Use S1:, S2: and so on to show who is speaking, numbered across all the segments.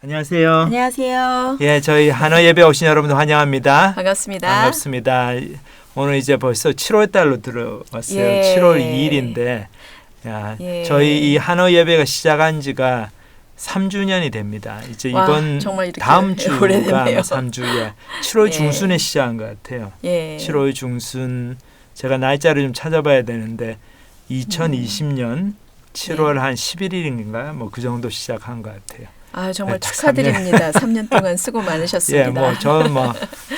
S1: 안녕하세요.
S2: 안녕하세요.
S1: 예, 저희 한어 예배 오신 여러분들 환영합니다.
S2: 반갑습니다.
S1: 반갑습니다. 오늘 이제 벌써 7월 달로 들어왔어요.
S2: 예.
S1: 7월 2일인데
S2: 예.
S1: 저희 이 한어 예배가 시작한 지가 3주년이 됩니다. 이제
S2: 와,
S1: 이번
S2: 정말 이렇게
S1: 다음 주가
S2: 오래됐네요.
S1: 3주에 7월
S2: 예.
S1: 중순에 시작한 것 같아요.
S2: 예.
S1: 7월 중순 제가 날짜를 좀 찾아봐야 되는데 2020년 7월 한 11일인가 뭐 그 정도 시작한 것 같아요.
S2: 아, 정말
S1: 네, 딱
S2: 축하드립니다. 3년 동안 수고 많으셨습니다.
S1: 예, 뭐 저는 뭐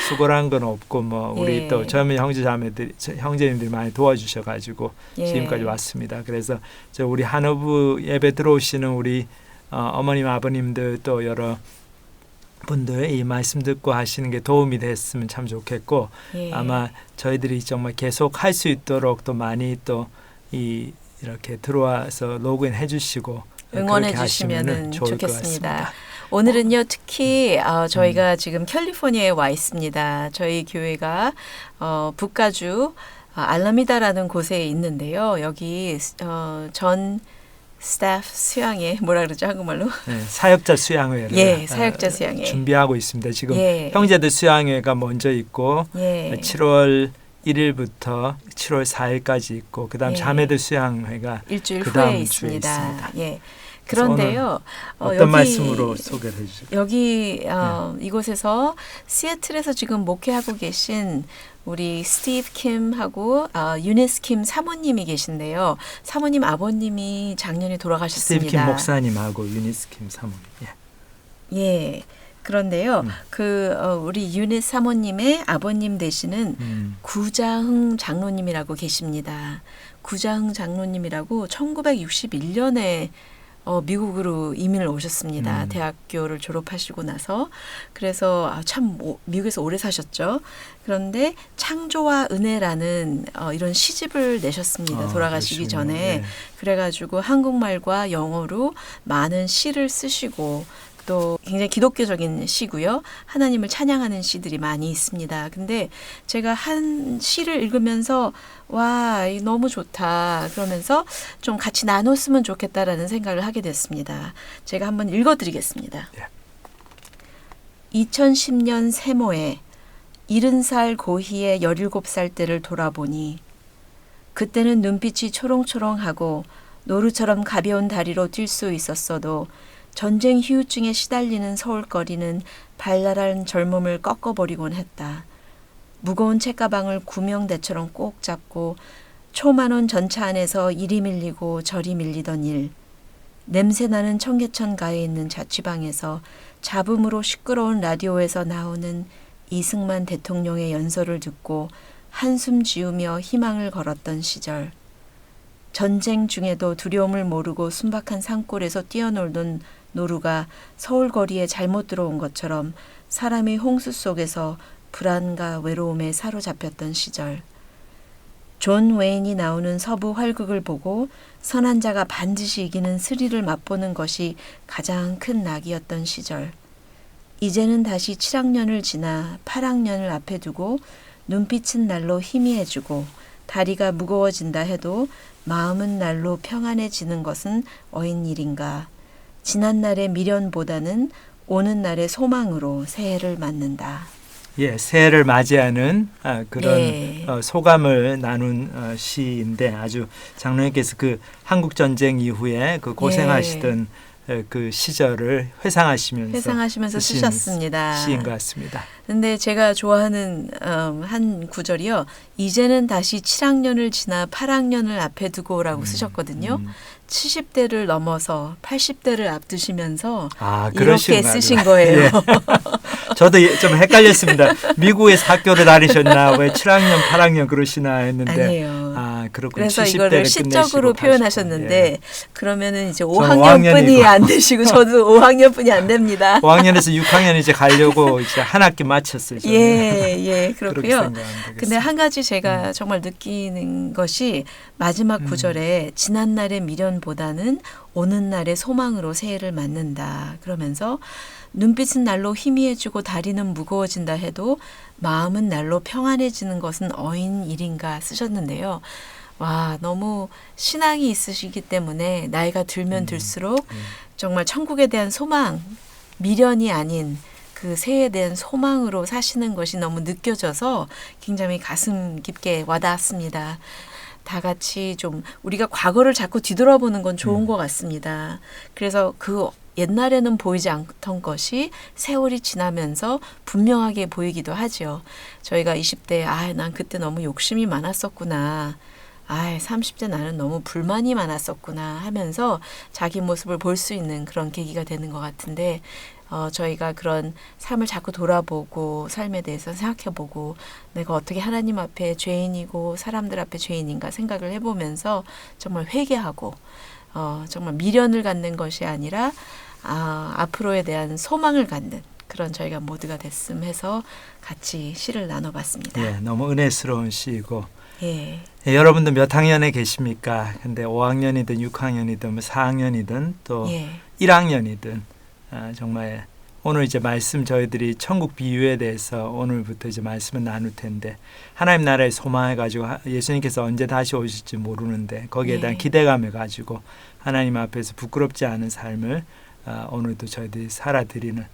S1: 수고란 건 없고 뭐 우리
S2: 예.
S1: 또 젊은 형제님들이 많이 도와주셔가지고
S2: 예.
S1: 지금까지 왔습니다. 그래서 저 우리 한어부 예배 들어오시는 우리 어머님 아버님들 또 여러 분들 이 말씀 듣고 하시는 게 도움이 됐으면 참 좋겠고
S2: 예.
S1: 아마 저희들이 정말 계속 할 수 있도록 또 많이 또 이렇게 들어와서 로그인 해주시고
S2: 응원해
S1: 그렇게 하시면은
S2: 주시면
S1: 좋을 것
S2: 좋겠습니다.
S1: 같습니다.
S2: 오늘은요 특히 저희가 지금 캘리포니아에 와 있습니다. 저희 교회가 북가주 알라미다라는 곳에 있는데요. 여기 전 스태프 수양회 뭐라 그러죠 한국말로?
S1: 네, 사역자 수양회를
S2: 예, 사역자 수양회
S1: 준비하고 있습니다. 지금
S2: 예.
S1: 형제들 수양회가 먼저 있고
S2: 예.
S1: 7월 1일부터 7월 4일까지 있고 그다음
S2: 예.
S1: 자매들 수양회가
S2: 일주일
S1: 그다음
S2: 후에
S1: 주에
S2: 있습니다.
S1: 있습니다.
S2: 예.
S1: 그래서
S2: 그런데요.
S1: 어떤 말씀으로 소개를 해주실까요?
S2: 여기 이곳에서 시애틀에서 지금 목회하고 계신 우리 스티브 킴하고 유니스 킴 사모님이 계신데요. 사모님 아버님이 작년에 돌아가셨습니다.
S1: 스티브 킴 목사님하고 유니스 킴 사모님. 예.
S2: 예. 그런데요. 우리 유니스 사모님의 아버님 되시는 구자흥 장로님이라고 계십니다. 구자흥 장로님이라고 1961년에 미국으로 이민을 오셨습니다. 대학교를 졸업하시고 나서. 그래서 참 미국에서 오래 사셨죠. 그런데 창조와 은혜라는 이런 시집을 내셨습니다. 돌아가시기
S1: 그러시군요.
S2: 전에.
S1: 예.
S2: 그래가지고 한국말과 영어로 많은 시를 쓰시고 또 굉장히 기독교적인 시고요. 하나님을 찬양하는 시들이 많이 있습니다. 근데 제가 한 시를 읽으면서 와, 너무 좋다. 그러면서 좀 같이 나눴으면 좋겠다라는 생각을 하게 됐습니다. 제가 한번 읽어드리겠습니다.
S1: 예.
S2: 2010년 세모에 70살 고희의 17살 때를 돌아보니 그때는 눈빛이 초롱초롱하고 노루처럼 가벼운 다리로 뛸 수 있었어도 전쟁 후유증에 시달리는 서울거리는 발랄한 젊음을 꺾어버리곤 했다. 무거운 책가방을 구명대처럼 꼭 잡고 초만원 전차 안에서 이리 밀리고 저리 밀리던 일. 냄새나는 청계천가에 있는 자취방에서 잡음으로 시끄러운 라디오에서 나오는 이승만 대통령의 연설을 듣고 한숨 지으며 희망을 걸었던 시절. 전쟁 중에도 두려움을 모르고 순박한 산골에서 뛰어놀던 노루가 서울거리에 잘못 들어온 것처럼 사람이 홍수 속에서 불안과 외로움에 사로잡혔던 시절. 존 웨인이 나오는 서부 활극을 보고 선한 자가 반드시 이기는 스릴을 맛보는 것이 가장 큰 낙이었던 시절. 이제는 다시 7학년을 지나 8학년을 앞에 두고 눈빛은 날로 희미해지고 다리가 무거워진다 해도 마음은 날로 평안해지는 것은 어인 일인가. 지난 날의 미련보다는 오는 날의 소망으로 새해를 맞는다.
S1: 예, 새해를 맞이하는 그런
S2: 예.
S1: 소감을 나눈 시인데 아주 장로님께서 그 한국 전쟁 이후에 그 고생하시던 그 시절을 회상하시면서 쓰신
S2: 쓰셨습니다.
S1: 시인 것 같습니다.
S2: 근데 제가 좋아하는 한 구절이요. 이제는 다시 7학년을 지나 8학년을 앞에 두고라고 쓰셨거든요. 70대를 넘어서 80대를 앞두시면서 이렇게 쓰신 거예요.
S1: 예. 저도 좀 헷갈렸습니다. 미국에서 학교를 다니셨나 왜 7학년, 8학년 그러시나 했는데
S2: 아니에요.
S1: 그렇군요.
S2: 그래서 이거를 시적으로 표현하셨는데
S1: 예.
S2: 그러면은 이제
S1: 5학년이고.
S2: 5학년뿐이 안 되시고 저도 5학년뿐이 안 됩니다.
S1: 5학년에서 6학년 이제 가려고 이제 한 학기 마쳤어요. 저는.
S2: 예,
S1: 그렇게
S2: 그렇고요.
S1: 생각하면 되겠습니다.
S2: 근데 한 가지 제가 정말 느끼는 것이 마지막 구절에 지난 날의 미련보다는 오는 날의 소망으로 새해를 맞는다. 그러면서 눈빛은 날로 희미해지고 다리는 무거워진다 해도 마음은 날로 평안해지는 것은 어인 일인가 쓰셨는데요. 와, 너무 신앙이 있으시기 때문에 나이가 들면 들수록 정말 천국에 대한 소망 미련이 아닌 그 새에 대한 소망으로 사시는 것이 너무 느껴져서 굉장히 가슴 깊게 와닿았습니다. 다 같이 좀 우리가 과거를 자꾸 뒤돌아보는 건 좋은 것 같습니다. 그래서 그 옛날에는 보이지 않던 것이 세월이 지나면서 분명하게 보이기도 하죠. 저희가 20대 난 그때 너무 욕심이 많았었구나. 30대 나는 너무 불만이 많았었구나 하면서 자기 모습을 볼 수 있는 그런 계기가 되는 것 같은데 저희가 그런 삶을 자꾸 돌아보고 삶에 대해서 생각해보고 내가 어떻게 하나님 앞에 죄인이고 사람들 앞에 죄인인가 생각을 해보면서 정말 회개하고 정말 미련을 갖는 것이 아니라 앞으로에 대한 소망을 갖는 그런 저희가 모두가 됐음 해서 같이 시를 나눠봤습니다.
S1: 예, 너무 은혜스러운 시이고
S2: 예.
S1: 예, 여러분도 몇 학년에 계십니까? 근데 5학년이든 6학년이든 4학년이든 또 1학년이든 정말 오늘 이제 말씀 저희들이 천국 비유에 대해서 오늘부터 이제 말씀을 나눌 텐데 하나님 나라에 소망해 가지고 예수님께서 언제 다시 오실지 모르는데 거기에 대한 기대감을 가지고 하나님 앞에서 부끄럽지 않은 삶을 오늘도 저희들이 살아드리는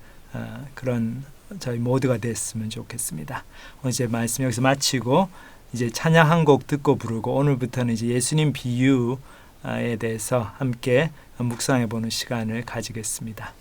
S1: 그런 저희 모두가 됐으면 좋겠습니다. 오늘 이제 말씀 여기서 마치고 이제 찬양 한 곡 듣고 부르고 오늘부터는 이제 예수님 비유에 대해서 함께 묵상해 보는 시간을 가지겠습니다.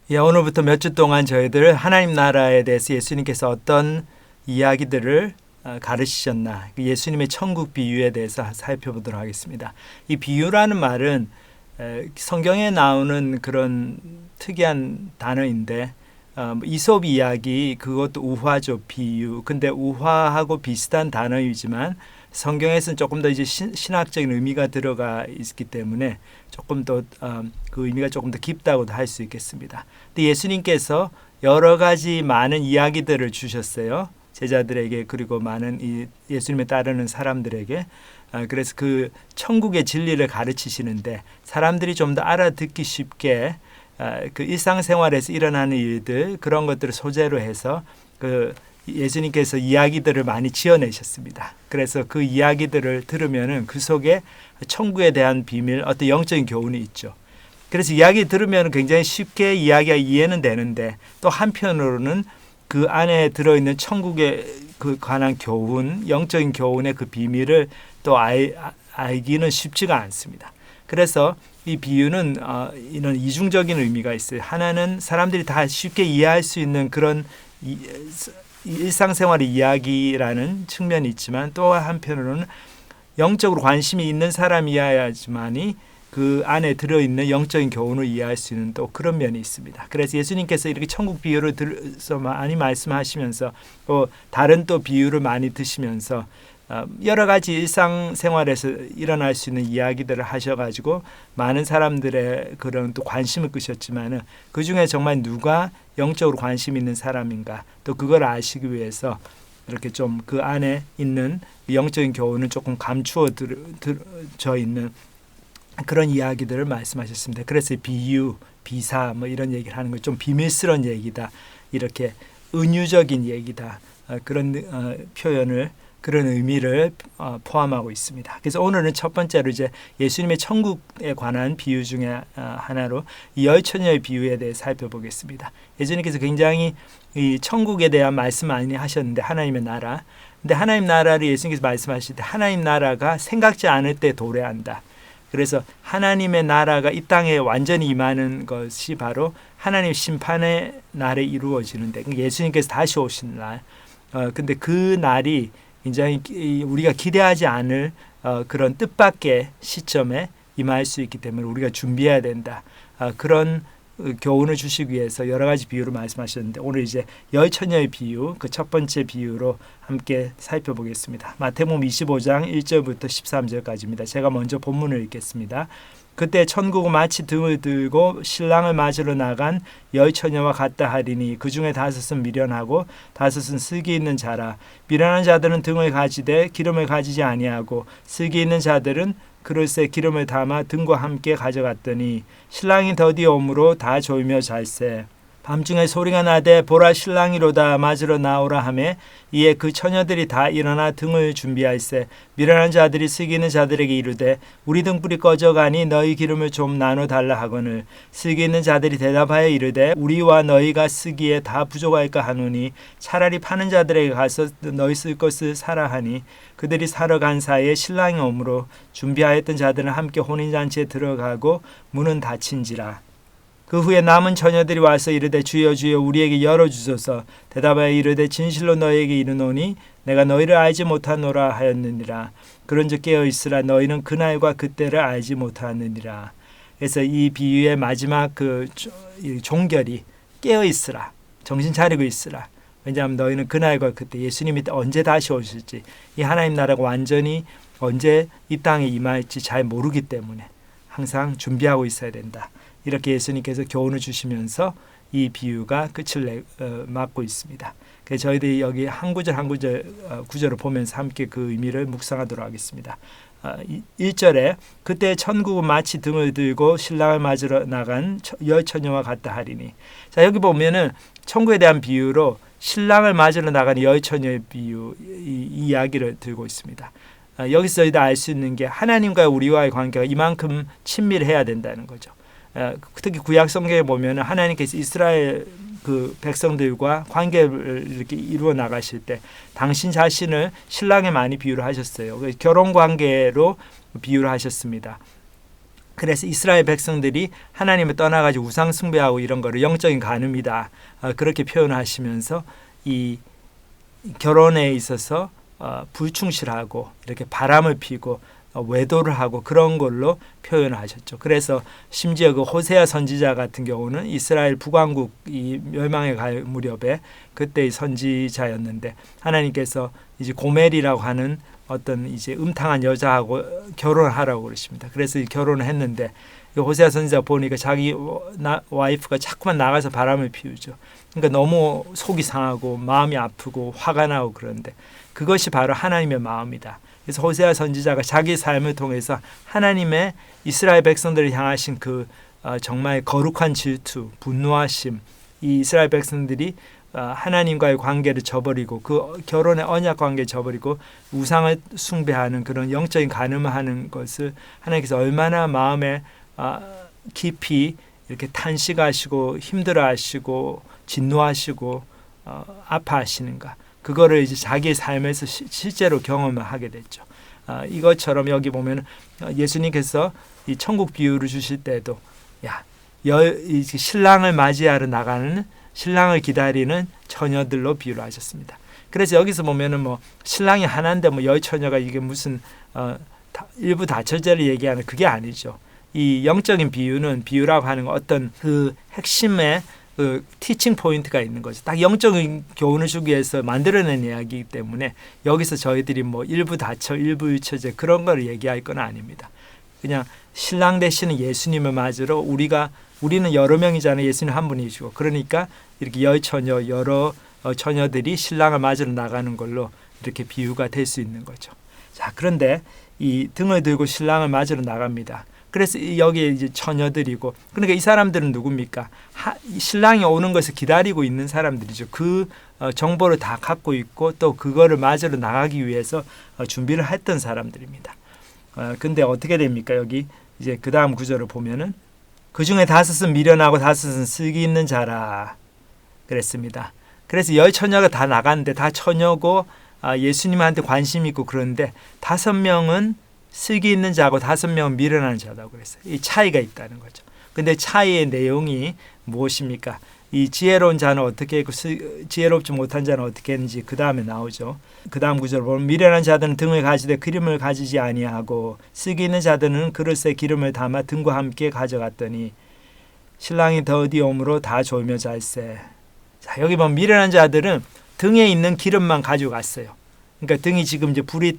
S1: 예, 오늘부터 몇 주 동안 저희들 하나님 나라에 대해서 예수님께서 어떤 이야기들을 가르치셨나, 예수님의 천국 비유에 대해서 살펴보도록 하겠습니다. 이 비유라는 말은 성경에 나오는 그런 특이한 단어인데 이솝 이야기, 그것도 우화죠, 비유. 근데 우화하고 비슷한 단어이지만 성경에서는 조금 더 이제 신학적인 의미가 들어가 있기 때문에 조금 더 그 의미가 조금 더 깊다고도 할 수 있겠습니다. 근데 예수님께서 여러 가지 많은 이야기들을 주셨어요. 제자들에게 그리고 많은 이 예수님에 따르는 사람들에게. 그래서 그 천국의 진리를 가르치시는데 사람들이 좀 더 알아듣기 쉽게 그 일상생활에서 일어나는 일들 그런 것들을 소재로 해서 그 예수님께서 이야기들을 많이 지어내셨습니다. 그래서 그 이야기들을 들으면은 그 속에 천국에 대한 비밀, 어떤 영적인 교훈이 있죠. 그래서 이야기 들으면 굉장히 쉽게 이야기가 이해는 되는데 또 한편으로는 그 안에 들어있는 천국에 그 관한 교훈, 영적인 교훈의 그 비밀을 또 알기는 쉽지가 않습니다. 그래서 이 비유는 이런 이중적인 의미가 있어요. 하나는 사람들이 다 쉽게 이해할 수 있는 그런 일상생활의 이야기라는 측면이 있지만 또 한편으로는 영적으로 관심이 있는 사람이어야지만이 그 안에 들어있는 영적인 교훈을 이해할 수 있는 또 그런 면이 있습니다. 그래서 예수님께서 이렇게 천국 비유를 들어서 많이 말씀하시면서 또 다른 또 비유를 많이 드시면서 여러 가지 일상생활에서 일어날 수 있는 이야기들을 하셔가지고 많은 사람들의 그런 또 관심을 끄셨지만은 그 중에 정말 누가 영적으로 관심 있는 사람인가 또 그걸 아시기 위해서 이렇게 좀 그 안에 있는 영적인 교훈을 조금 감추어 져 있는 그런 이야기들을 말씀하셨습니다. 그래서 비유, 비사 뭐 이런 얘기를 하는 거 좀 비밀스러운 얘기다, 이렇게 은유적인 얘기다, 그런 표현을 그런 의미를 포함하고 있습니다. 그래서 오늘은 첫 번째로 이제 예수님의 천국에 관한 비유 중에 하나로 이 열처녀의 비유에 대해 살펴보겠습니다. 예수님께서 굉장히 이 천국에 대한 말씀 많이 하셨는데 하나님의 나라. 근데 하나님 나라를 예수님께서 말씀하실 때 하나님 나라가 생각지 않을 때 도래한다. 그래서 하나님의 나라가 이 땅에 완전히 임하는 것이 바로 하나님 심판의 날에 이루어지는데 예수님께서 다시 오신 날. 근데 그 날이 굉장히 우리가 기대하지 않을 그런 뜻밖의 시점에 임할 수 있기 때문에 우리가 준비해야 된다. 그런 교훈을 주시기 위해서 여러 가지 비유를 말씀하셨는데 오늘 이제 열처녀의 비유, 그 첫 번째 비유로 함께 살펴보겠습니다. 마태복음 25장 1절부터 13절까지입니다. 제가 먼저 본문을 읽겠습니다. 그때 천국은 마치 등을 들고 신랑을 맞으러 나간 열처녀와 같다 하리니 그 중에 5은 미련하고 5은 슬기 있는 자라. 미련한 자들은 등을 가지되 기름을 가지지 아니하고 슬기 있는 자들은 그릇에 기름을 담아 등과 함께 가져갔더니 신랑이 더디 오므로 다 졸며 잘세. 밤중에 소리가 나되 보라 신랑이로다 맞으러 나오라 하매 이에 그 처녀들이 다 일어나 등을 준비할세. 미련한 자들이 슬기 있는 자들에게 이르되 우리 등불이 꺼져가니 너희 기름을 좀 나눠 달라 하거늘 슬기 있는 자들이 대답하여 이르되 우리와 너희가 쓰기에 다 부족할까 하노니 차라리 파는 자들에게 가서 너희 쓸 것을 사라 하니 그들이 사러 간 사이에 신랑이 오므로 준비하였던 자들은 함께 혼인잔치에 들어가고 문은 닫힌지라. 그 후에 남은 처녀들이 와서 이르되 주여 주여 우리에게 열어주소서. 대답하여 이르되 진실로 너희에게 이르노니 내가 너희를 알지 못하노라 하였느니라. 그런즉 깨어있으라 너희는 그날과 그때를 알지 못하느니라. 그래서 이 비유의 마지막 그 종결이 깨어있으라, 정신 차리고 있으라. 왜냐하면 너희는 그날과 그때 예수님이 언제 다시 오실지 이 하나님 나라가 완전히 언제 이 땅에 임할지 잘 모르기 때문에 항상 준비하고 있어야 된다. 이렇게 예수님께서 교훈을 주시면서 이 비유가 끝을 맞고 있습니다. 그래서 저희들이 여기 한 구절 한 구절 구절을 보면서 함께 그 의미를 묵상하도록 하겠습니다. 1절에 그때 천국은 마치 등을 들고 신랑을 맞으러 나간 열처녀와 같다 하리니. 자, 여기 보면은 천국에 대한 비유로 신랑을 맞으러 나간 열처녀의 비유 이 이야기를 들고 있습니다. 여기서 저희들 알 수 있는 게 하나님과 우리와의 관계가 이만큼 친밀해야 된다는 거죠. 특히 구약 성경에 보면 하나님께서 이스라엘 그 백성들과 관계를 이렇게 이루어 나가실 때 당신 자신을 신랑에 많이 비유를 하셨어요. 결혼 관계로 비유를 하셨습니다. 그래서 이스라엘 백성들이 하나님을 떠나가지고 우상 숭배하고 이런 거를 영적인 간음이다 그렇게 표현하시면서 이 결혼에 있어서 불충실하고 이렇게 바람을 피고 외도를 하고 그런 걸로 표현을 하셨죠. 그래서 심지어 그 호세아 선지자 같은 경우는 이스라엘 북왕국이 멸망에 갈 무렵에 그때의 선지자였는데 하나님께서 이제 고멜이라고 하는 어떤 이제 음탕한 여자하고 결혼하라고 그러십니다. 그래서 결혼을 했는데 호세아 선지자 보니까 자기 와이프가 자꾸만 나가서 바람을 피우죠. 그러니까 너무 속이 상하고 마음이 아프고 화가 나고 그런데 그것이 바로 하나님의 마음이다. 그래서 호세아 선지자가 자기 삶을 통해서 하나님의 이스라엘 백성들을 향하신 그 정말 거룩한 질투, 분노하심, 이 이스라엘 백성들이 하나님과의 관계를 저버리고 그 결혼의 언약 관계를 저버리고 우상을 숭배하는 그런 영적인 간음을 하는 것을 하나님께서 얼마나 마음에 깊이 이렇게 탄식하시고 힘들어하시고 진노하시고 아파하시는가, 그거를 이제 자기의 삶에서 실제로 경험을 하게 됐죠. 이것처럼 여기 보면 예수님께서 이 천국 비유를 주실 때도 신랑을 맞이하러 나가는, 신랑을 기다리는 처녀들로 비유를 하셨습니다. 그래서 여기서 보면은 뭐 신랑이 하나인데 뭐 열 처녀가 이게 무슨 일부 다처제를 얘기하는 그게 아니죠. 이 영적인 비유라고 하는 어떤 그 핵심의 그 티칭 포인트가 있는 거죠. 딱 영적인 교훈을 주기 위해서 만들어낸 이야기이기 때문에 여기서 저희들이 뭐 일부 다처, 일부 일처제 그런 걸 얘기할 건 아닙니다. 그냥 신랑 되시는 예수님을 맞으러 우리는 여러 명이잖아요. 예수님 한 분이시고, 그러니까 이렇게 열 처녀, 여러 처녀들이 신랑을 맞으러 나가는 걸로 이렇게 비유가 될 수 있는 거죠. 자, 그런데 이 등을 들고 신랑을 맞으러 나갑니다. 그래서 여기에 이제 처녀들이고, 그러니까 이 사람들은 누굽니까? 신랑이 오는 것을 기다리고 있는 사람들이죠. 그 정보를 다 갖고 있고 또 그거를 맞으러 나가기 위해서 준비를 했던 사람들입니다. 근데 어떻게 됩니까? 여기 이제 그 다음 구절을 보면은 그 중에 5은 미련하고 5은 슬기 있는 자라 그랬습니다. 그래서 열 처녀가 다 나갔는데 다 처녀고 예수님한테 관심 있고 그런데 5명은 슬기 있는 자고 5명은 미련한 자라고 그랬어요. 이 차이가 있다는 거죠. 근데 차이의 내용이 무엇입니까? 이 지혜로운 자는 어떻게 했고 지혜롭지 못한 자는 어떻게 했는지 그 다음에 나오죠. 그 다음 구절을 보면 미련한 자들은 등을 가지되 기름을 가지지 아니하고 슬기 있는 자들은 그릇에 기름을 담아 등과 함께 가져갔더니 신랑이 더디 오므로 다 졸며 잘세. 자, 여기 보면 미련한 자들은 등에 있는 기름만 가지고 갔어요. 그러니까 등이 지금 이제 불이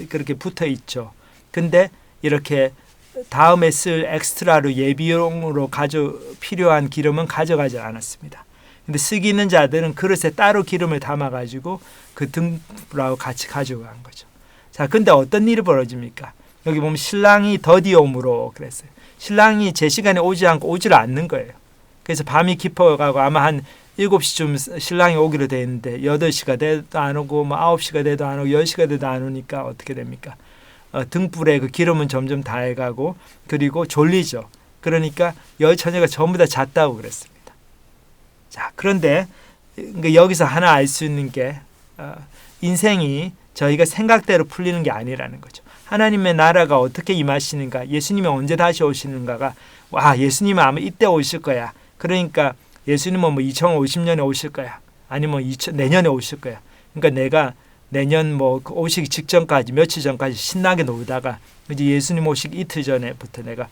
S1: 그렇게 붙어 있죠. 근데 이렇게 다음에 쓸 엑스트라로 예비용으로 필요한 기름은 가져가지 않았습니다. 근데 슬기 있는 자들은 그릇에 따로 기름을 담아가지고 그 등불하고 같이 가져간 거죠. 자, 근데 어떤 일이 벌어집니까? 여기 보면 신랑이 더디 오므로 그랬어요. 신랑이 제 시간에 오지 않는 거예요. 그래서 밤이 깊어가고 아마 한 7시쯤 신랑이 오기로 돼 있는데 8시가 돼도 안 오고 뭐 9시가 돼도 안 오고 10시가 돼도 안 오니까 어떻게 됩니까? 등불에 그 기름은 점점 다해가고 그리고 졸리죠. 그러니까 열 처녀가 전부 다 잤다고 그랬습니다. 자, 그런데 여기서 하나 알 수 있는 게 인생이 저희가 생각대로 풀리는 게 아니라는 거죠. 하나님의 나라가 어떻게 임하시는가, 예수님이 언제 다시 오시는가가 예수님은 아마 이때 오실 거야. 그러니까 예수님은 뭐 2050년에 오실 거야. 아니면 내년에 오실 거야. 그러니까 내가 내년 오시기 직전까지 며칠 전까지 신나게 놀다가 이제 예수님 오시기 이틀 전에부터 내가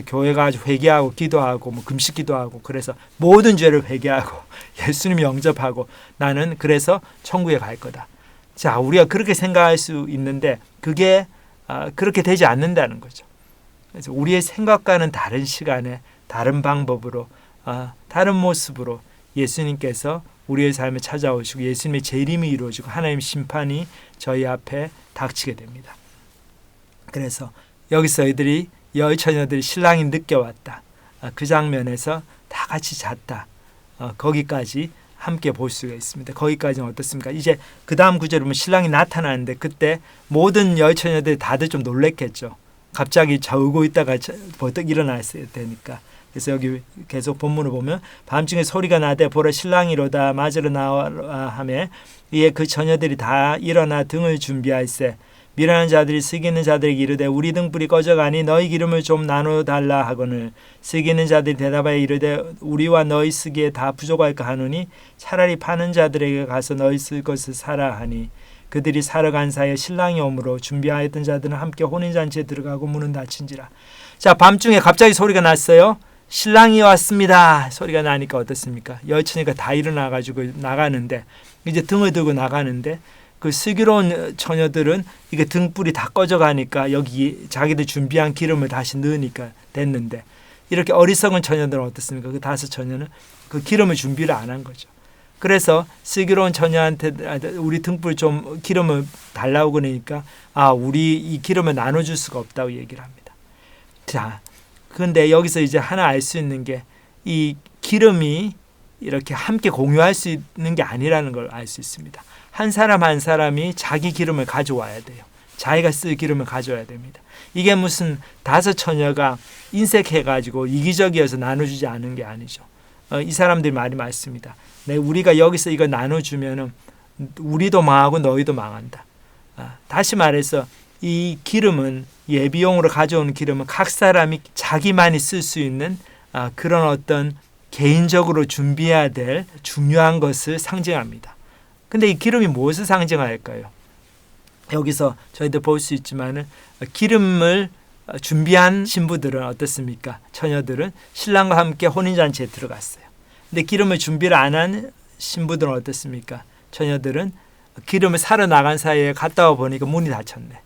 S1: 교회 가서 회개하고 기도하고 금식 기도하고 그래서 모든 죄를 회개하고 예수님 영접하고 나는 그래서 천국에 갈 거다. 자, 우리가 그렇게 생각할 수 있는데 그게 그렇게 되지 않는다는 거죠. 그래서 우리의 생각과는 다른 시간에 다른 방법으로 다른 모습으로 예수님께서 우리의 삶에 찾아오시고 예수님의 재림이 이루어지고 하나님의 심판이 저희 앞에 닥치게 됩니다. 그래서 여기서 이들이 열 처녀들이 신랑이 늦게 왔다. 그 장면에서 다 같이 잤다. 거기까지 함께 볼 수가 있습니다. 거기까지는 어떻습니까? 이제 그 다음 구절에 보면 신랑이 나타나는데 그때 모든 열 처녀들이 다들 좀 놀랬겠죠. 갑자기 자고 있다가 벌떡 일어났어야 되니까. 그래서 여기 계속 본문을 보면 밤중에 소리가 나되 보라 신랑이로다 맞으러 나와라 하매 이에 그 처녀들이 다 일어나 등을 준비할세. 미련한 자들이 슬기 있는 자들에게 이르되 우리 등불이 꺼져가니 너희 기름을 좀 나눠달라 하거늘 슬기 있는 자들이 대답하여 이르되 우리와 너희 쓰기에 다 부족할까 하노니 차라리 파는 자들에게 가서 너희 쓸 것을 사라 하니 그들이 사러 간 사이에 신랑이 오므로 준비하였던 자들은 함께 혼인잔치에 들어가고 문은 닫힌지라. 자, 밤중에 갑자기 소리가 났어요. 신랑이 왔습니다. 소리가 나니까 어떻습니까? 열 처녀가 다 일어나가지고 나가는데 이제 등을 들고 나가는데 그 슬기로운 처녀들은 이게 등불이 다 꺼져가니까 여기 자기들 준비한 기름을 다시 넣으니까 됐는데, 이렇게 어리석은 처녀들은 어떻습니까? 그 5 처녀는 그 기름을 준비를 안 한 거죠. 그래서 슬기로운 처녀한테 우리 등불 좀 기름을 달라고 그러니까 우리 이 기름을 나눠줄 수가 없다고 얘기를 합니다. 자, 그런데 여기서 이제 하나 알 수 있는 게 이 기름이 이렇게 함께 공유할 수 있는 게 아니라는 걸 알 수 있습니다. 한 사람 한 사람이 자기 기름을 가져와야 돼요. 자기가 쓸 기름을 가져와야 됩니다. 이게 무슨 5 처녀가 인색해가지고 이기적이어서 나눠주지 않은 게 아니죠. 이 사람들이 말이 맞습니다. 우리가 여기서 이거 나눠주면은 우리도 망하고 너희도 망한다. 다시 말해서 이 기름은, 예비용으로 가져오는 기름은 각 사람이 자기만이 쓸 수 있는 그런 어떤 개인적으로 준비해야 될 중요한 것을 상징합니다. 근데 이 기름이 무엇을 상징할까요? 여기서 저희들 볼 수 있지만은 기름을 준비한 신부들은 어떻습니까? 처녀들은 신랑과 함께 혼인잔치에 들어갔어요. 근데 기름을 준비를 안 한 신부들은 어떻습니까? 처녀들은 기름을 사러 나간 사이에 갔다 와 보니까 문이 닫혔네.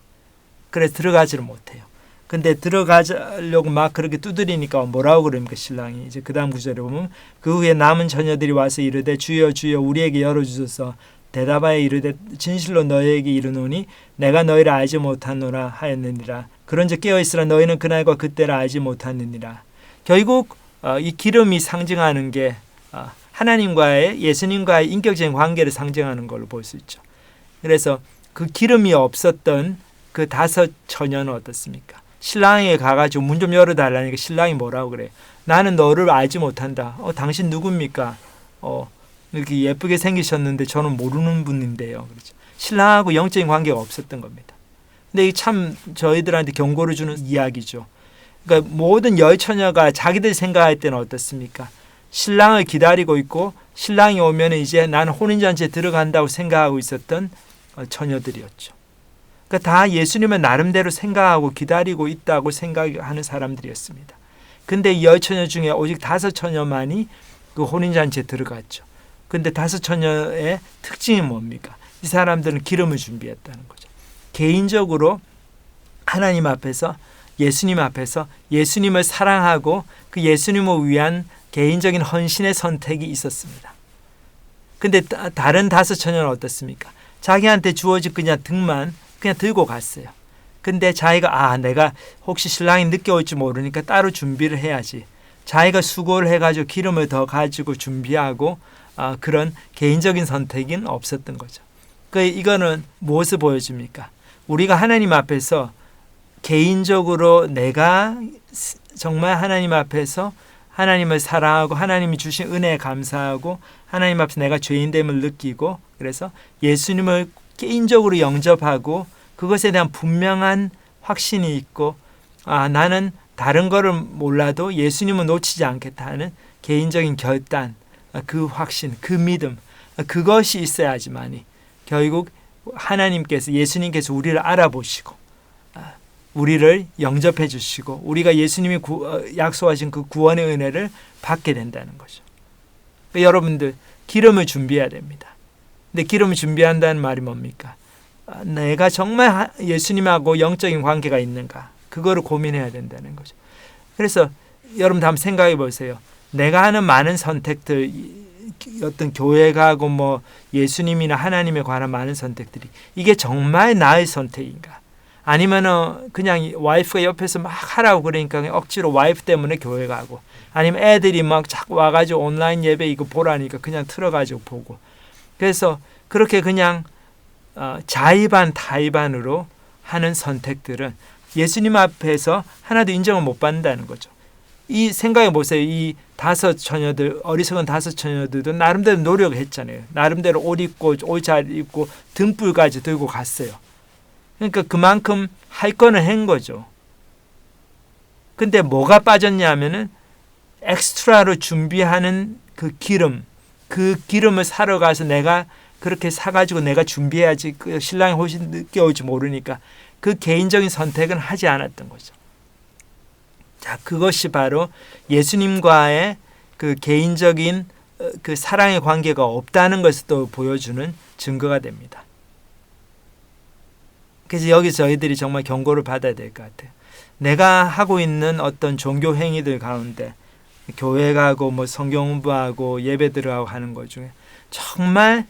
S1: 그래서 들어가지를 못해요. 근데 들어가려고 막 그렇게 두드리니까 뭐라고 그럽니까? 신랑이. 이제 그 다음 구절에 보면 그 후에 남은 처녀들이 와서 이르되 주여 주여 우리에게 열어주소서. 대답하여 이르되 진실로 너희에게 이르노니 내가 너희를 알지 못하노라 하였느니라. 그런즉 깨어있으라 너희는 그날과 그때를 알지 못하느니라. 결국 이 기름이 상징하는 게 하나님과의, 예수님과의 인격적인 관계를 상징하는 걸로 볼 수 있죠. 그래서 그 기름이 없었던 그 5 처녀는 어떻습니까? 신랑에게 가가지고 문 좀 열어달라니까 신랑이 뭐라고 그래요? 나는 너를 알지 못한다. 당신 누굽니까? 이렇게 예쁘게 생기셨는데 저는 모르는 분인데요. 그렇죠. 신랑하고 영적인 관계가 없었던 겁니다. 근데 이게 참 저희들한테 경고를 주는 이야기죠. 그러니까 모든 여처녀가 자기들 생각할 때는 어떻습니까? 신랑을 기다리고 있고 신랑이 오면 이제 나는 혼인잔치에 들어간다고 생각하고 있었던 처녀들이었죠. 그러니까 다 예수님을 나름대로 생각하고 기다리고 있다고 생각하는 사람들이었습니다. 근데 이 10처녀 중에 오직 5 처녀만이 그 혼인잔치에 들어갔죠. 근데 5 처녀의 특징이 뭡니까? 이 사람들은 기름을 준비했다는 거죠. 개인적으로 하나님 앞에서, 예수님 앞에서 예수님을 사랑하고 그 예수님을 위한 개인적인 헌신의 선택이 있었습니다. 근데 다른 5 처녀는 어떻습니까? 자기한테 주어진 그냥 등만 그냥 들고 갔어요. 근데 자기가 내가 혹시 신랑이 늦게 올지 모르니까 따로 준비를 해야지. 자기가 수고를 해가지고 기름을 더 가지고 준비하고 그런 개인적인 선택은 없었던 거죠. 이거는 무엇을 보여줍니까? 우리가 하나님 앞에서 개인적으로 내가 정말 하나님 앞에서 하나님을 사랑하고 하나님이 주신 은혜에 감사하고 하나님 앞에서 내가 죄인됨을 느끼고 그래서 예수님을 개인적으로 영접하고 그것에 대한 분명한 확신이 있고 나는 다른 거를 몰라도 예수님을 놓치지 않겠다 하는 개인적인 결단, 그 확신, 그 믿음, 그것이 있어야지만이 결국 하나님께서, 예수님께서 우리를 알아보시고 우리를 영접해 주시고 우리가 예수님이 약속하신 그 구원의 은혜를 받게 된다는 거죠. 여러분들 기름을 준비해야 됩니다. 근데 기름을 준비한다는 말이 뭡니까? 내가 정말 예수님하고 영적인 관계가 있는가? 그거를 고민해야 된다는 거죠. 그래서 여러분들 한번 생각해 보세요. 내가 하는 많은 선택들, 어떤 교회 가고 뭐 예수님이나 하나님에 관한 많은 선택들이 이게 정말 나의 선택인가? 아니면은 그냥 와이프가 옆에서 막 하라고 그러니까 억지로 와이프 때문에 교회 가고, 아니면 애들이 막 자꾸 와가지고 온라인 예배 이거 보라니까 그냥 틀어가지고 보고, 그래서 그렇게 그냥 자의반 타의반으로 하는 선택들은 예수님 앞에서 하나도 인정을 못 받는다는 거죠. 이 생각해 보세요. 이 5 처녀들, 어리석은 5 처녀들도 나름대로 노력을 했잖아요. 나름대로 옷 입고 옷 잘 입고 등불까지 들고 갔어요. 그러니까 그만큼 할 거는 한 거죠. 근데 뭐가 빠졌냐 하면은 엑스트라로 준비하는 그 기름을 사러 가서 내가 그렇게 사가지고 내가 준비해야지 그 신랑이 훨씬 늦게 올지 모르니까 그 개인적인 선택은 하지 않았던 거죠. 자, 그것이 바로 예수님과의 그 개인적인 그 사랑의 관계가 없다는 것을 또 보여주는 증거가 됩니다. 그래서 여기서 저희들이 정말 경고를 받아야 될 것 같아요. 내가 하고 있는 어떤 종교 행위들 가운데 교회 가고 뭐 성경 공부하고 예배 들어가고 하는 것 중에 정말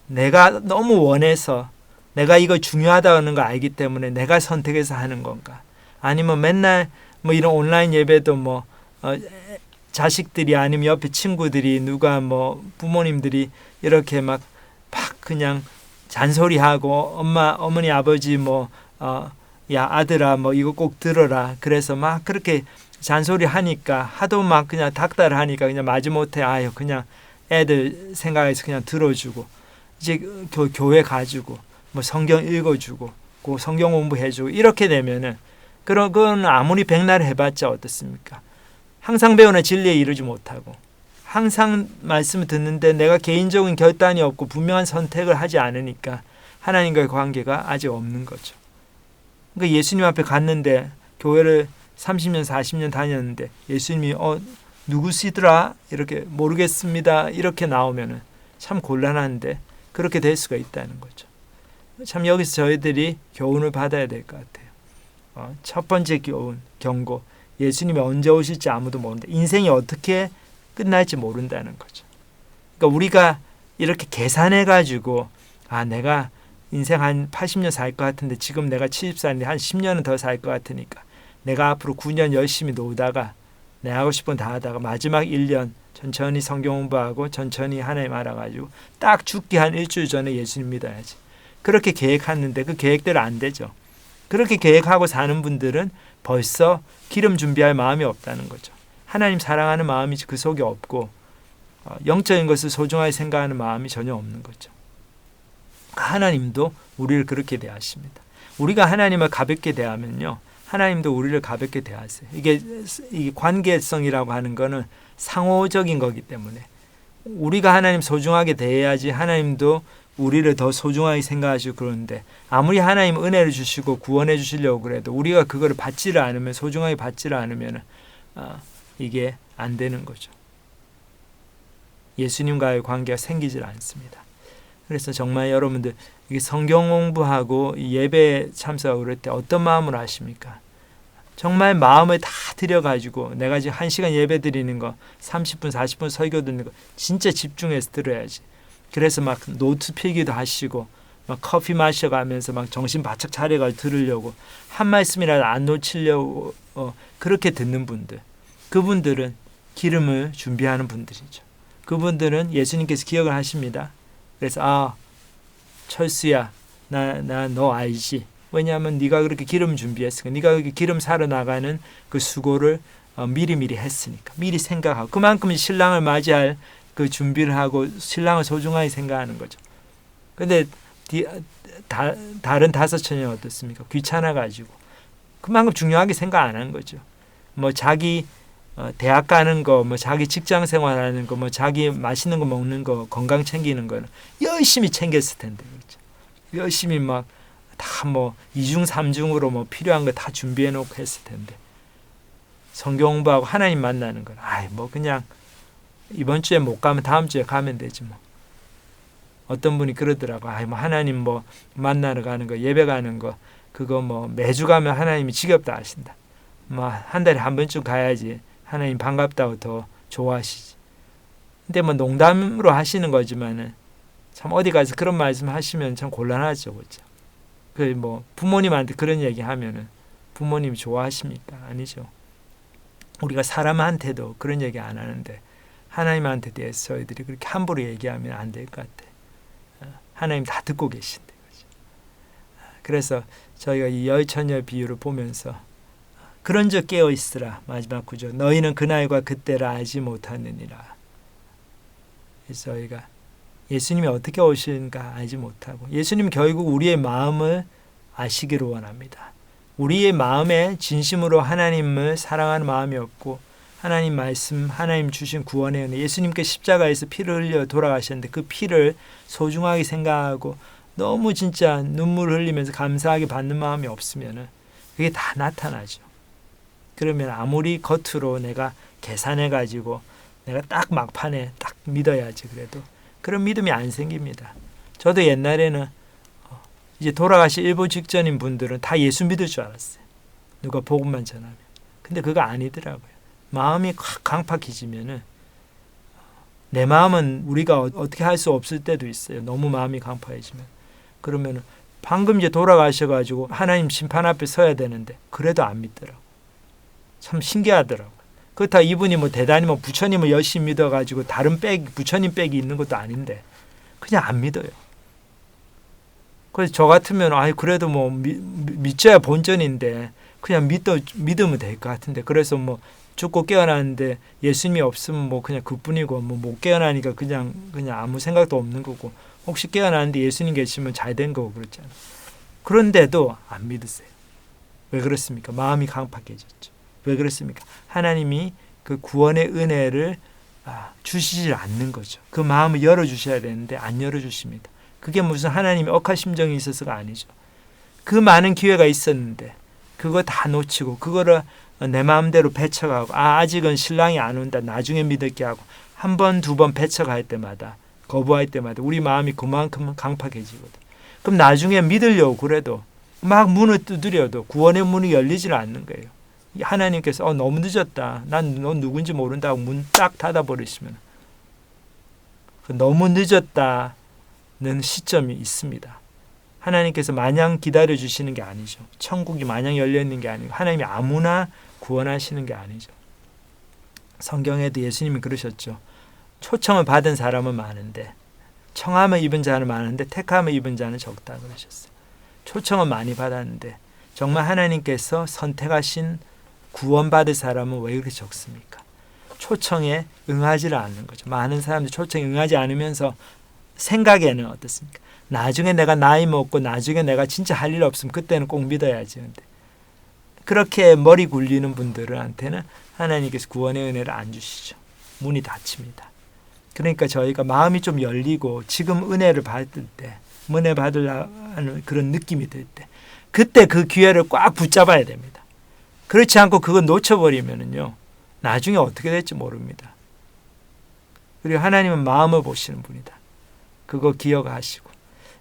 S1: 내가 너무 원해서 내가 이거 중요하다는 거 알기 때문에 내가 선택해서 하는 건가? 아니면 맨날 뭐 이런 온라인 예배도 뭐 자식들이 아니면 옆에 친구들이 누가 뭐 부모님들이 이렇게 막 그냥 잔소리하고 어머니 아버지 뭐 야 아들아 뭐 이거 꼭 들어라. 그래서 막 그렇게 잔소리 하니까 하도 막 그냥 닥달하니까 그냥 마지못해 아유 그냥 애들 생각해서 그냥 들어주고 이제 교회 가지고 뭐 성경 읽어주고 그 성경 공부해주고 이렇게 되면은 그건 아무리 백날 해봤자 어떻습니까? 항상 배우는 진리에 이르지 못하고 항상 말씀을 듣는데 내가 개인적인 결단이 없고 분명한 선택을 하지 않으니까 하나님과의 관계가 아직 없는 거죠. 그러니까 예수님 앞에 갔는데 교회를 30년 40년 다녔는데 예수님이 누구시더라? 이렇게 모르겠습니다. 이렇게 나오면은 참 곤란한데 그렇게 될 수가 있다는 거죠. 참 여기서 저희들이 교훈을 받아야 될 것 같아요. 첫 번째 교훈, 경고. 예수님이 언제 오실지 아무도 모른다. 인생이 어떻게 끝날지 모른다는 거죠. 그러니까 우리가 이렇게 계산해가지고 내가 인생 한 80년 살 것 같은데 지금 내가 70살인데 한 10년은 더 살 것 같으니까 내가 앞으로 9년 열심히 놀다가 내가 하고 싶은 다 하다가 마지막 1년 천천히 성경 공부하고 천천히 하나님 알아가지고 딱 죽기 한 일주일 전에 예수님 믿어야지. 그렇게 계획하는데 그 계획대로 안 되죠. 그렇게 계획하고 사는 분들은 벌써 기름 준비할 마음이 없다는 거죠. 하나님 사랑하는 마음이 그 속에 없고 영적인 것을 소중하게 생각하는 마음이 전혀 없는 거죠. 하나님도 우리를 그렇게 대하십니다. 우리가 하나님을 가볍게 대하면요. 하나님도 우리를 가볍게 대하세요. 이게 관계성이라고 하는 거는 상호적인 거기 때문에 우리가 하나님 소중하게 대해야지 하나님도 우리를 더 소중하게 생각하시고 그러는데 아무리 하나님 은혜를 주시고 구원해 주시려고 그래도 우리가 그거를 받지를 않으면 소중하게 받지를 않으면 이게 안 되는 거죠. 예수님과의 관계가 생기질 않습니다. 그래서 정말 여러분들 이게 성경 공부하고 예배 참석하고 그럴 때 어떤 마음으로 하십니까? 정말 마음을 다 들여가지고 내가 지금 1시간 예배 드리는 거 30분 40분 설교 듣는 거 진짜 집중해서 들어야지. 그래서 막 노트 필기도 하시고 막 커피 마셔가면서 막 정신 바짝 차려가지고 들으려고 한 말씀이라도 안 놓치려고 그렇게 듣는 분들, 그분들은 기름을 준비하는 분들이죠. 그분들은 예수님께서 기억을 하십니다. 그래서 철수야 나 너 알지? 왜냐하면 네가 그렇게 기름 준비했으니까 네가 그렇게 기름 사러 나가는 그 수고를 미리 했으니까 미리 생각하고 그만큼 신랑을 맞이할 그 준비를 하고 신랑을 소중하게 생각하는 거죠. 근데 다른 5처녀는 어떻습니까? 귀찮아가지고 그만큼 중요하게 생각 안 한 거죠. 뭐 자기 대학 가는 거, 뭐 자기 직장 생활하는 거, 뭐 자기 맛있는 거 먹는 거, 건강 챙기는 거는 열심히 챙겼을 텐데, 그렇죠? 열심히 막 다 뭐 2중 3중으로 뭐 필요한 거 다 준비해 놓고 했을 텐데 성경 공부하고 하나님 만나는 건 뭐 그냥 이번 주에 못 가면 다음 주에 가면 되지 뭐. 어떤 분이 그러더라고. 뭐 하나님 뭐 만나러 가는 거, 예배 가는 거 그거 뭐 매주 가면 하나님이 지겹다 하신다. 뭐 한 달에 한 번쯤 가야지 하나님 반갑다고 더 좋아하시지. 근데 뭐 농담으로 하시는 거지만은 참 어디 가서 그런 말씀 하시면 참 곤란하죠, 그렇죠? 그 뭐 부모님한테 그런 얘기 하면은 부모님이 좋아하십니까? 아니죠. 우리가 사람한테도 그런 얘기 안 하는데 하나님한테 대해서 저희들이 그렇게 함부로 얘기하면 안 될 것 같아. 하나님 다 듣고 계신데, 그렇죠? 그래서 저희가 이 여처녀 비유를 보면서 그런즉 깨어 있으라. 마지막 구절. 너희는 그날과 그때를 알지 못하느니라. 그래서 저희가 예수님이 어떻게 오시는가 알지 못하고 예수님 결국 우리의 마음을 아시기를 원합니다. 우리의 마음에 진심으로 하나님을 사랑하는 마음이 없고 하나님 말씀, 하나님 주신 구원의 은혜, 예수님께 십자가에서 피를 흘려 돌아가셨는데 그 피를 소중하게 생각하고 너무 진짜 눈물을 흘리면서 감사하게 받는 마음이 없으면 그게 다 나타나죠. 그러면 아무리 겉으로 내가 계산해가지고 내가 딱 막판에 딱 믿어야지 그래도 그런 믿음이 안 생깁니다. 저도 옛날에는 이제 돌아가실 일보 직전인 분들은 다 예수 믿을 줄 알았어요. 누가 복음만 전하면. 근데 그거 아니더라고요. 마음이 확 강팍해지면은 내 마음은 우리가 어떻게 할 수 없을 때도 있어요. 너무 마음이 강팍해지면. 그러면은 방금 이제 돌아가셔가지고 하나님 심판 앞에 서야 되는데 그래도 안 믿더라고. 참 신기하더라고. 그렇다 이분이 뭐 대단히 뭐 부처님을 열심히 믿어가지고 다른 부처님 빽이 있는 것도 아닌데 그냥 안 믿어요. 그래서 저 같으면 그래도 뭐 믿져야 본전인데 그냥 믿으면 될 것 같은데 그래서 뭐 죽고 깨어나는데 예수님이 없으면 뭐 그냥 그뿐이고 뭐 못 깨어나니까 그냥 아무 생각도 없는 거고 혹시 깨어나는데 예수님 계시면 잘 된 거고 그렇잖아요. 그런데도 안 믿으세요. 왜 그렇습니까? 마음이 강팍해졌죠. 왜 그렇습니까? 하나님이 그 구원의 은혜를 주시질 않는 거죠. 그 마음을 열어주셔야 되는데 안 열어주십니다. 그게 무슨 하나님이 억한 심정이 있어서가 아니죠. 그 많은 기회가 있었는데 그거 다 놓치고 그거를 내 마음대로 배척하고 아직은 신랑이 안 온다 나중에 믿을게 하고 한 번, 두 번 배척할 때마다 거부할 때마다 우리 마음이 그만큼 강팍해지거든. 그럼 나중에 믿으려고 그래도 막 문을 두드려도 구원의 문이 열리질 않는 거예요. 하나님께서 너무 늦었다. 난 넌 누군지 모른다고 문 딱 닫아버리시면 너무 늦었다는 시점이 있습니다. 하나님께서 마냥 기다려주시는 게 아니죠. 천국이 마냥 열려있는 게 아니고 하나님이 아무나 구원하시는 게 아니죠. 성경에도 예수님이 그러셨죠. 초청을 받은 사람은 많은데 청함을 입은 자는 많은데 택함을 입은 자는 적다 그러셨어요. 초청은 많이 받았는데 정말 하나님께서 선택하신 구원받을 사람은 왜 그렇게 적습니까? 초청에 응하지를 않는 거죠. 많은 사람들이 초청에 응하지 않으면서 생각에는 어떻습니까? 나중에 내가 나이 먹고 나중에 내가 진짜 할 일 없으면 그때는 꼭 믿어야지. 근데 그렇게 머리 굴리는 분들한테는 하나님께서 구원의 은혜를 안 주시죠. 문이 닫힙니다. 그러니까 저희가 마음이 좀 열리고 지금 은혜를 받을 때 은혜 받으려는 그런 느낌이 들 때 그때 그 기회를 꽉 붙잡아야 됩니다. 그렇지 않고 그거 놓쳐버리면은요 나중에 어떻게 될지 모릅니다. 그리고 하나님은 마음을 보시는 분이다. 그거 기억하시고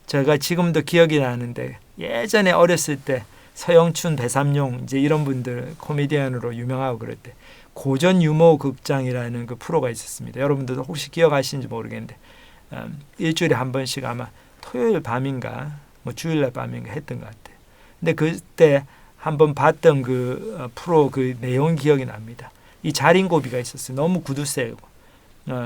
S1: 제가 지금도 기억이 나는데 예전에 어렸을 때 서영춘, 배삼룡 이제 이런 분들 코미디언으로 유명하고 그럴 때 고전 유머 극장이라는 그 프로가 있었습니다. 여러분들도 혹시 기억하시는지 모르겠는데 일주일에 한 번씩 아마 토요일 밤인가 뭐 주일날 밤인가 했던 것 같아요. 근데 그때 한번 봤던 그 프로 그 내용 기억이 납니다. 이 자린고비가 있었어요. 너무 구두쇠고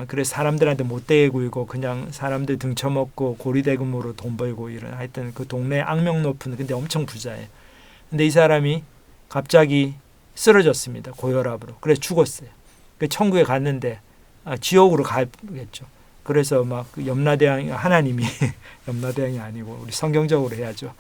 S1: 그래서 사람들한테 못되게 굴고 그냥 사람들 등쳐먹고 고리대금으로 돈 벌고 이런 하여튼 그 동네 악명 높은 근데 엄청 부자예요. 근데 이 사람이 갑자기 쓰러졌습니다. 고혈압으로. 그래서 죽었어요. 천국에 갔는데 지옥으로 가겠죠. 그래서 막 염라대왕 하나님이 염라대왕이 아니고 우리 성경적으로 해야죠.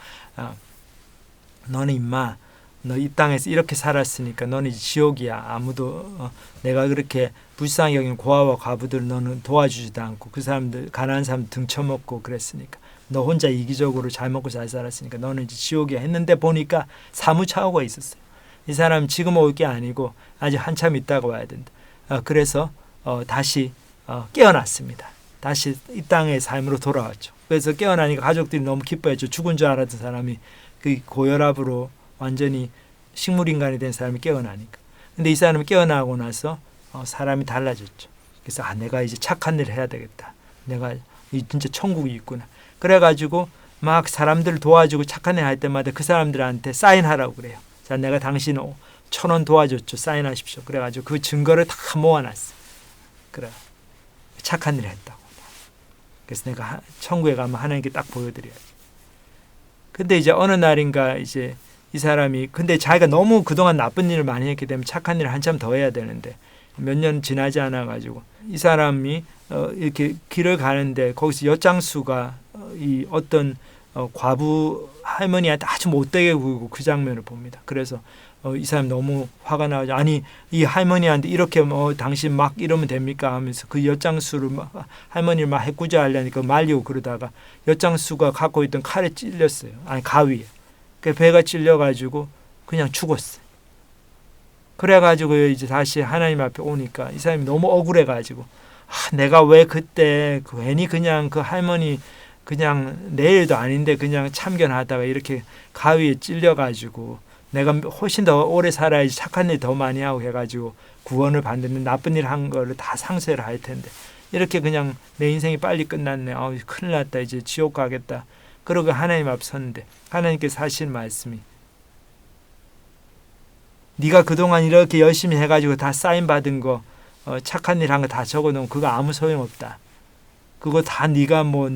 S1: 너는 임마 너 이 땅에서 이렇게 살았으니까 너는 이제 지옥이야. 아무도 내가 그렇게 불쌍히 여기는 고아와 과부들 너는 도와주지도 않고 그 사람들 가난한 사람들 등쳐먹고 그랬으니까 너 혼자 이기적으로 잘 먹고 잘 살았으니까 너는 이제 지옥이야 했는데 보니까 사무차오가 있었어요. 이 사람 지금 올 게 아니고 아직 한참 있다가 와야 된다. 그래서 다시 깨어났습니다. 다시 이 땅의 삶으로 돌아왔죠. 그래서 깨어나니까 가족들이 너무 기뻐했죠. 죽은 줄 알았던 사람이 그 고혈압으로 완전히 식물인간이 된 사람이 깨어나니까. 근데 이 사람이 깨어나고 나서 사람이 달라졌죠. 그래서 내가 이제 착한 일을 해야 되겠다. 내가 진짜 천국이 있구나. 그래가지고 막 사람들을 도와주고 착한 일 할 때마다 그 사람들한테 사인하라고 그래요. 자, 내가 당신 1,000원 도와줬죠. 사인하십시오. 그래가지고 그 증거를 다 모아놨어요. 그래, 착한 일을 했다고. 그래서 내가 천국에 가면 하나님께 딱 보여드려야지. 근데 이제 어느 날인가 이제 이 사람이 근데 자기가 너무 그동안 나쁜 일을 많이 했기 때문에 착한 일을 한참 더 해야 되는데 몇 년 지나지 않아 가지고 이 사람이 이렇게 길을 가는데 거기서 엿장수가 이 어떤 과부 할머니한테 아주 못되게 굴고 그 장면을 봅니다. 그래서 이 사람 너무 화가 나가지고 아니 이 할머니한테 이렇게 당신 막 이러면 됩니까 하면서 그 엿장수를 할머니를 막 해꾸자하려니까 말리고 그러다가 엿장수가 갖고 있던 칼에 찔렸어요. 아니 가위에. 그 배가 찔려가지고 그냥 죽었어요. 그래가지고 이제 다시 하나님 앞에 오니까 이 사람이 너무 억울해가지고 내가 왜 그때 괜히 그냥 그 할머니 그냥 내일도 아닌데 그냥 참견하다가 이렇게 가위에 찔려가지고 내가 훨씬 더 오래 살아야지 착한 일 더 많이 하고 해가지고 구원을 받는 나쁜 일 한 거를 다 상쇄를 할 텐데 이렇게 그냥 내 인생이 빨리 끝났네. 큰일 났다. 이제 지옥 가겠다. 그러고 하나님 앞 섰는데 하나님께서 하신 말씀이 네가 그동안 이렇게 열심히 해가지고 다 사인 받은 거 착한 일 한 거 다 적어놓으면 그거 아무 소용없다. 그거 다 네가 뭐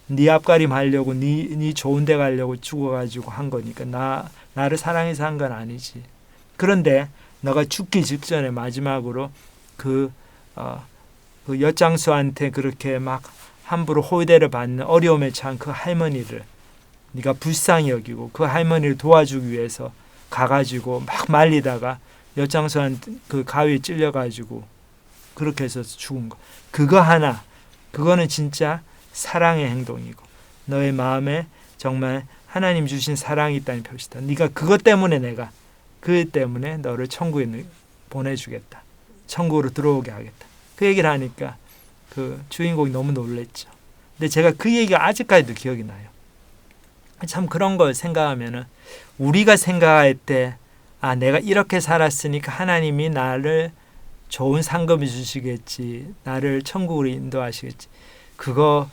S1: 네 앞가림 하려고 네 좋은 데 가려고 죽어가지고 한 거니까 나를 사랑해서 한 건 아니지. 그런데 너가 죽기 직전에 마지막으로 그 엿장수한테 그렇게 막 함부로 호의대를 받는 어려움에 처한 그 할머니를 네가 불쌍히 여기고 그 할머니를 도와주기 위해서 가가지고 막 말리다가 엿장수한테 그 가위에 찔려가지고 그렇게 해서 죽은 거. 그거 하나, 그거는 진짜 사랑의 행동이고 너의 마음에 정말 하나님 주신 사랑이 있다는 표시다. 네가 그것 때문에 내가 그 때문에 너를 천국에 보내주겠다. 천국으로 들어오게 하겠다. 그 얘기를 하니까 그 주인공이 너무 놀랬죠. 근데 제가 그 얘기가 아직까지도 기억이 나요. 참 그런 걸 생각하면은 우리가 생각할 때 내가 이렇게 살았으니까 하나님이 나를 좋은 상급을 주시겠지. 나를 천국으로 인도하시겠지. 그거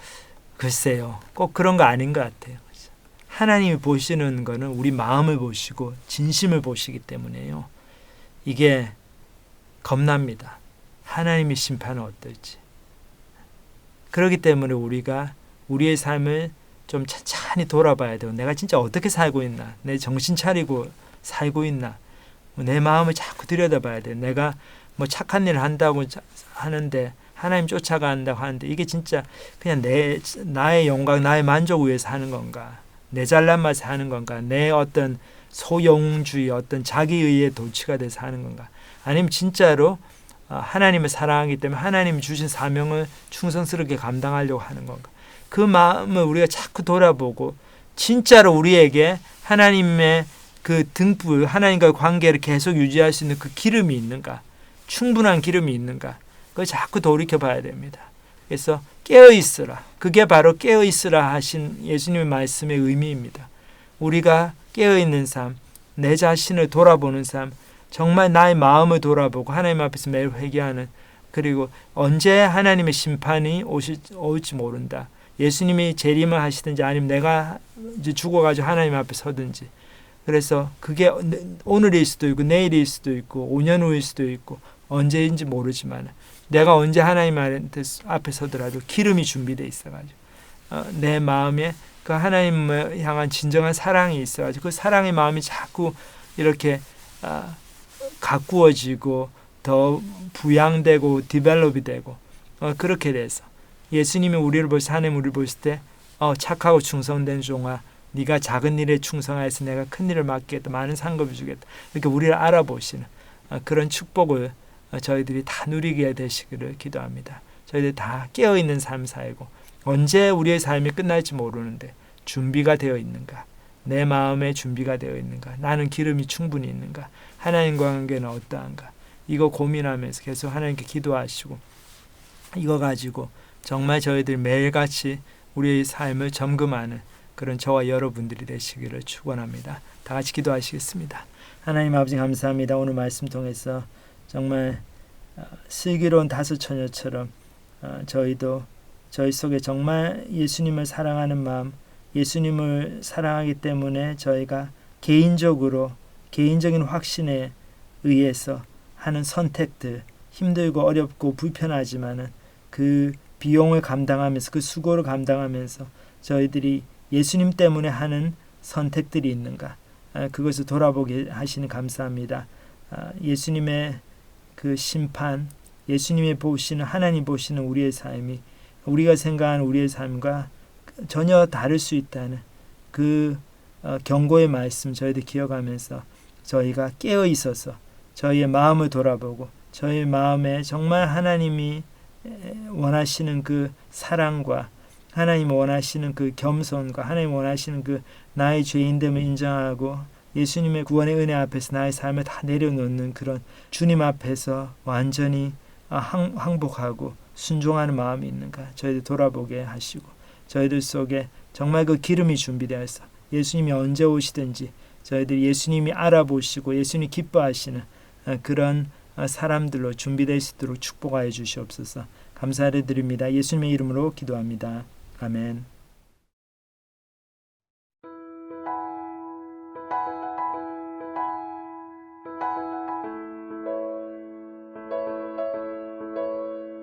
S1: 글쎄요. 꼭 그런 거 아닌 것 같아요. 하나님이 보시는 거는 우리 마음을 보시고 진심을 보시기 때문에요. 이게 겁납니다. 하나님의 심판은 어떨지. 그렇기 때문에 우리가 우리의 삶을 좀 찬찬히 돌아봐야 되고 내가 진짜 어떻게 살고 있나, 내 정신 차리고 살고 있나, 내 마음을 자꾸 들여다봐야 돼. 내가 뭐 착한 일을 한다고 하는데 하나님 쫓아간다고 하는데 이게 진짜 그냥 나의 영광, 나의 만족을 위해서 하는 건가, 내 잘난 맛에 하는 건가, 내 어떤 소용주의, 어떤 자기의에 도취가 돼서 하는 건가, 아니면 진짜로 하나님을 사랑하기 때문에 하나님이 주신 사명을 충성스럽게 감당하려고 하는 건가. 그 마음을 우리가 자꾸 돌아보고 진짜로 우리에게 하나님의 그 등불, 하나님과의 관계를 계속 유지할 수 있는 그 기름이 있는가, 충분한 기름이 있는가, 그걸 자꾸 돌이켜봐야 됩니다. 그래서 깨어있으라, 그게 바로 깨어있으라 하신 예수님의 말씀의 의미입니다. 우리가 깨어있는 삶, 내 자신을 돌아보는 삶, 정말 나의 마음을 돌아보고 하나님 앞에서 매일 회개하는, 그리고 언제 하나님의 심판이 올지 모른다. 예수님이 재림을 하시든지 아니면 내가 이제 죽어가지고 하나님 앞에 서든지, 그래서 그게 오늘일 수도 있고 내일일 수도 있고 5년 후일 수도 있고 언제인지 모르지만 내가 언제 하나님 앞에 서더라도 기름이 준비되어 있어가지고 내 마음에 그 하나님을 향한 진정한 사랑이 있어가지고 그 사랑의 마음이 자꾸 이렇게 가꾸어지고 더 부양되고 디벨롭이 되고 그렇게 돼서 예수님이 우리를 보실 때, 하나님 우리를 보실 때 착하고 충성된 종아, 네가 작은 일에 충성하여서 내가 큰 일을 맡겠다, 많은 상급을 주겠다, 이렇게 우리를 알아보시는 그런 축복을 저희들이 다 누리게 되시기를 기도합니다. 저희들 다 깨어있는 삶 살고 언제 우리의 삶이 끝날지 모르는데 준비가 되어 있는가, 내 마음에 준비가 되어 있는가, 나는 기름이 충분히 있는가, 하나님과 관계는 어떠한가, 이거 고민하면서 계속 하나님께 기도하시고 이거 가지고 정말 저희들 매일같이 우리의 삶을 점검하는 그런 저와 여러분들이 되시기를 축원합니다. 다 같이 기도하시겠습니다. 하나님 아버지 감사합니다. 오늘 말씀 통해서 정말 슬기로운 다섯 처녀처럼 저희도 저희 속에 정말 예수님을 사랑하는 마음, 예수님을 사랑하기 때문에 저희가 개인적인 확신에 의해서 하는 선택들, 힘들고 어렵고 불편하지만은 그 비용을 감당하면서 그 수고를 감당하면서 저희들이 예수님 때문에 하는 선택들이 있는가, 그것을 돌아보게 하시니 감사합니다. 예수님의 그 심판, 예수님이 보시는, 하나님 보시는 우리의 삶이 우리가 생각하는 우리의 삶과 전혀 다를 수 있다는 그 경고의 말씀 저희들 기억하면서 저희가 깨어 있어서 저희의 마음을 돌아보고 저희 마음에 정말 하나님이 원하시는 그 사랑과 하나님 원하시는 그 겸손과 하나님 원하시는 그 나의 죄인됨을 인정하고 예수님의 구원의 은혜 앞에서 나의 삶을 다 내려놓는 그런 주님 앞에서 완전히 항복하고 순종하는 마음이 있는가 저희들 돌아보게 하시고 저희들 속에 정말 그 기름이 준비되어서 예수님이 언제 오시든지 저희들이 예수님이 알아보시고 예수님이 기뻐하시는 그런 사람들로 준비될 수 있도록 축복하여 주시옵소서. 감사를 드립니다. 예수님의 이름으로 기도합니다. 아멘.